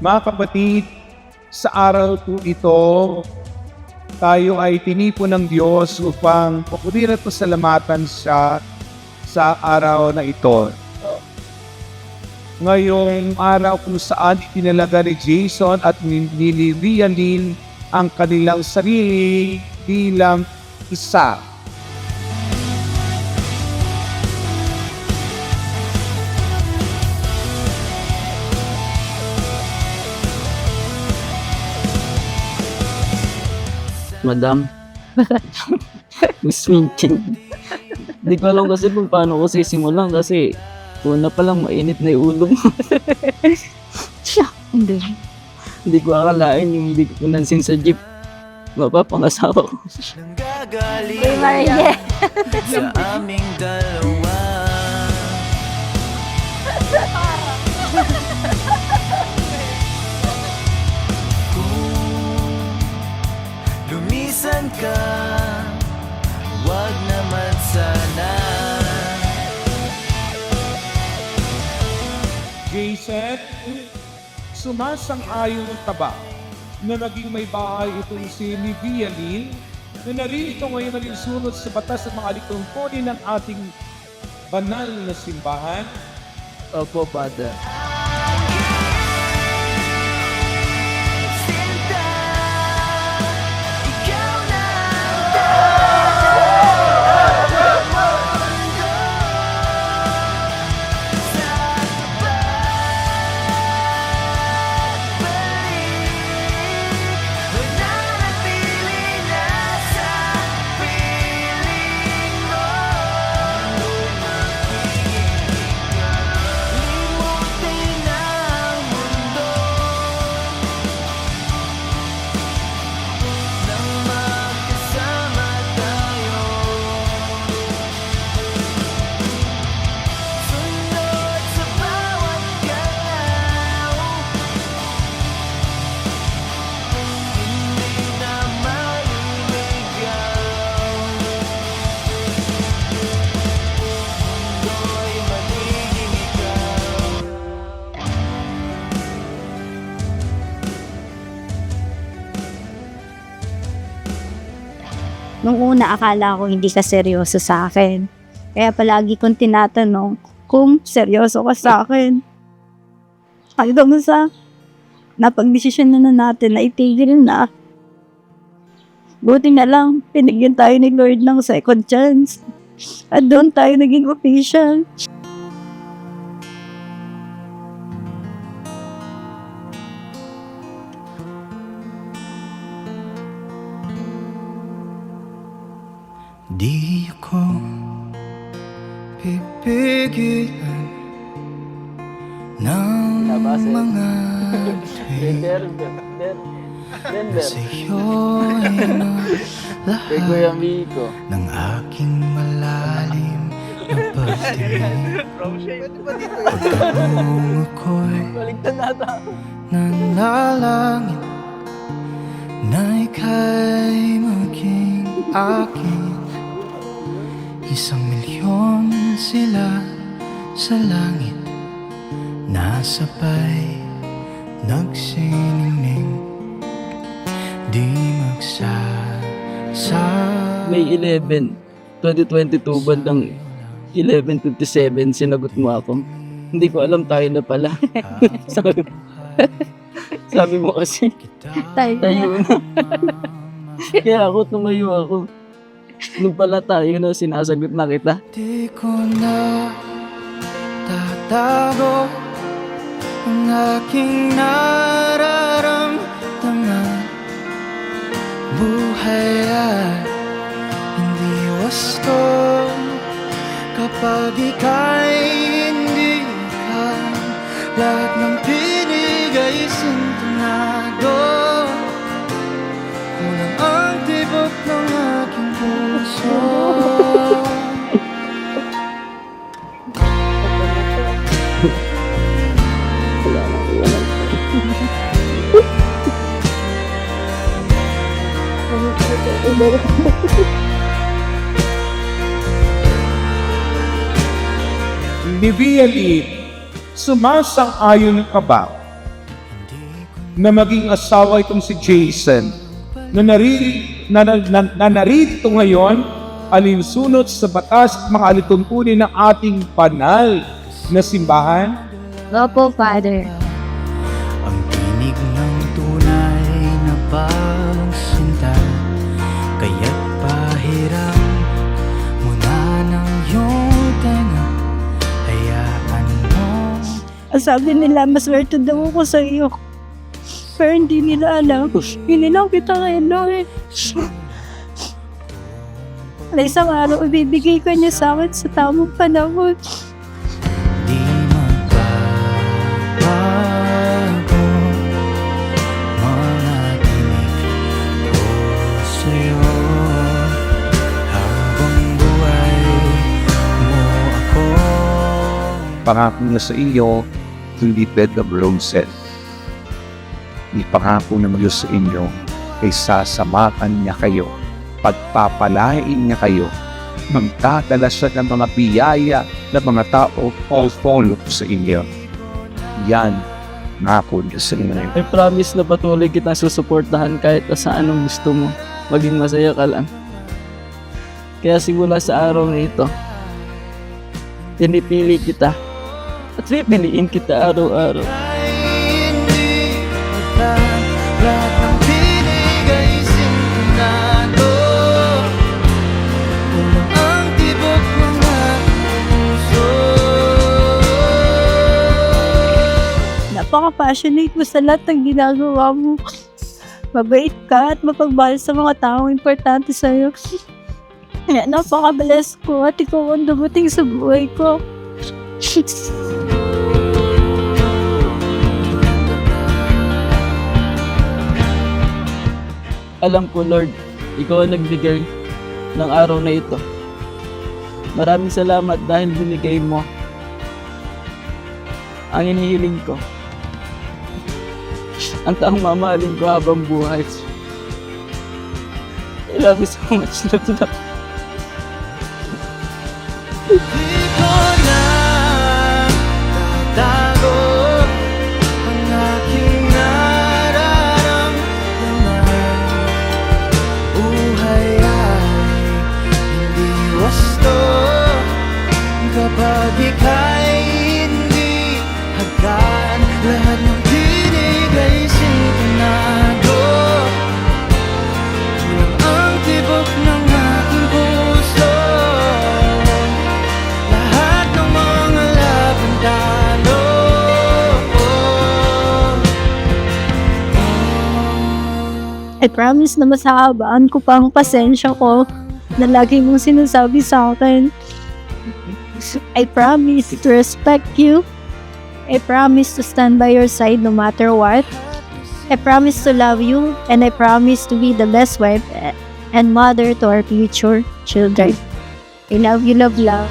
Mga kapatid, sa araw po ito, tayo ay tinipon ng Diyos upang papuri at pasalamatan siya sa araw na ito. Ngayong araw kung saan itinalaga ni Jason at ni Rialyn ang kanilang sarili bilang isa. Madam, Miss Minchin. Hindi ko alam kasi kung paano ko sisimulan kasi una pa lang mainit na yung ulo mo. Siya, hindi. Hindi ko akalain yung hindi ko pinansin sa jeep. Mapapangasawa ko. Hey, Maria. Sa aming dalawa. Lumisan ka, wag naman sana. Jason, sumasang-ayon ka ba na naging may bahay itong si Rialyn na narito ngayon na rin sunod sa batas ng mga liturgkodi ng ating banal na simbahan? Opo, Father. Sinta, ikaw na Nung una, akala ko hindi ka seryoso sa akin. Kaya palagi kong tinatanong kung seryoso ka sa akin. Hanggang sa napag-desisyon na natin na itigil na. Buti na lang, pinigyan tayo ni Lord ng second chance. At doon tayo naging official. Di ako pipigilan ng mga sa'yo'y na Kay Kuya Miko. ng aking malalim na pagtingin. Pagkatong ako'y Baligtad nata. nanalangin na ika'y maging akin. 1,000,000 sila sa langit, nasabay nagsiningning, di magsasama. May 11, 2022 bandang 11:57 sinagot mo ako. Hindi ko alam tayo na pala. sabi mo kasi Tayo tayo na. Kaya ako tumayo ako. Nung pala tayo na sinasagot na kita. Di ko na tatago ang aking nararamdaman. Buhay ay hindi wasto kapag ika'y hindi ka. Lahat ng pinig ay sintonado. Kulang ang tibok ng aking puso. Ni Rialyn, sumasang-ayon ka ba na maging asawa itong si Jason na narito ngayon alinsunod sa batas at mga alituntunin ng ating banal na simbahan? Opo, Father. Ang tinig ng tunay na pagsinta, kaya't pahiram mo na ng iyong tenga. Hayaan mo. Sabi nila, maswerte daw ako sa iyo. Pero hindi nila alam. Hindi lang kita ngayon, Lord. Na isang araw, ibibigay ko niya sa akin sa tamang panahon. Di magbabago mga tinig ko sa'yo. Habang buhay mo ako. Pangako na sa iyo, hindi bed of roses. Ipangako na Diyos sa inyo, kay sasamakan niya kayo, pagpapalain niya kayo, magdadala siya ng mga biyaya ng mga tao all follow sa inyo. Yan, nako niya sa inyo. I promise na patuloy kitang susuportahan kahit sa anong gusto mo. Maging masaya ka lang. Kaya simula sa araw na ito, pinipili kita at pipiliin kita araw-araw. Hindi magpapag lahat ng binigay sintonado. Kulang ang tibok ng aking puso. Napaka-passionate mo sa lahat ng ginagawa mo. Mabait ka at mapagmahal sa mga taong importante sa'yo. Kaya napaka-bless ko at ikaw ang dumating sa buhay ko. Alam ko, Lord, ikaw ang nagbigay ng araw na ito. Maraming salamat dahil binigay mo ang inihiling ko. Ang taong mamahalin ko habang buhay. I love you so much, Lord. Di ko na tatago ang aking nararamdaman. Buhay ay hindi wasto kapag ika'y hindi hagkan. Lahat ng tinig ay sintonado. Kulang ang tibok ng aking puso. Lahat ng mga laban talo. I promise na masahabaan ko pa ang pasensya ko na lagi mong sinasabi sa akin. I promise to respect you. I promise to stand by your side no matter what. I promise to love you, and I promise to be the best wife and mother to our future children. I love you, love, love.